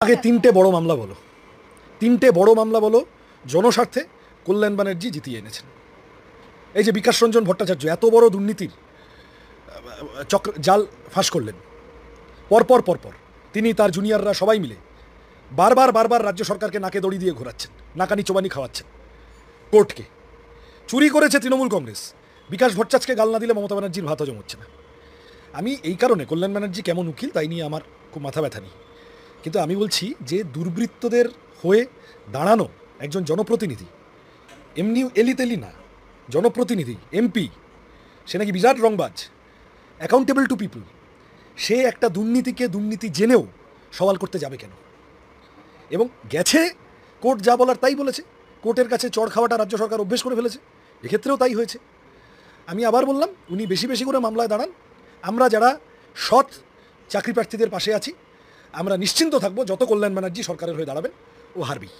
আগে তিনটে বড় মামলা বলো জনস্বার্থে কল্যাণ ব্যানার্জি জিতিয়ে এনেছেন। এই যে বিকাশ রঞ্জন ভট্টাচার্য এত বড় দুর্নীতির চক্র জাল ফাঁস করলেন, পরপর তিনি তার জুনিয়ররা সবাই মিলে বারবার রাজ্য সরকারকে নাকে দড়ি দিয়ে ঘোরাচ্ছেন, নাকানি চোবানি খাওয়াচ্ছেন কোর্টকে। চুরি করেছে তৃণমূল কংগ্রেস, বিকাশ ভট্টাচার্যকে গাল না দিলে মমতা ব্যানার্জির ভাত হজম হচ্ছে না। আমি এই কারণে কল্যাণ ব্যানার্জি কেমন উকিল তাই নিয়ে আমার খুব মাথা ব্যথা নেই, কিন্তু আমি বলছি যে দুর্বৃত্তদের হয়ে দাঁড়ানো একজন জনপ্রতিনিধি, এমনি এলিতেলি না, জনপ্রতিনিধি এমপি, সে নাকি বিরাট রংবাজ, অ্যাকাউন্টেবল টু পিপল, সে একটা দুর্নীতিকে দুর্নীতি জেনেও সওয়াল করতে যাবে কেন? এবং গেছে কোর্ট যা বলার তাই বলেছে, কোর্টের কাছে চড় খাওয়াটা রাজ্য সরকার অভ্যেস করে ফেলেছে, এক্ষেত্রেও তাই হয়েছে। আমি আবার বললাম, উনি বেশি করে মামলায় দাঁড়ান, আমরা যারা সৎ চাকরি প্রার্থীদের পাশে আছি আমরা নিশ্চিন্ত থাকবো, যত কল্যাণ ব্যানার্জি সরকারের হয়ে দাঁড়াবেন ও হারবেই।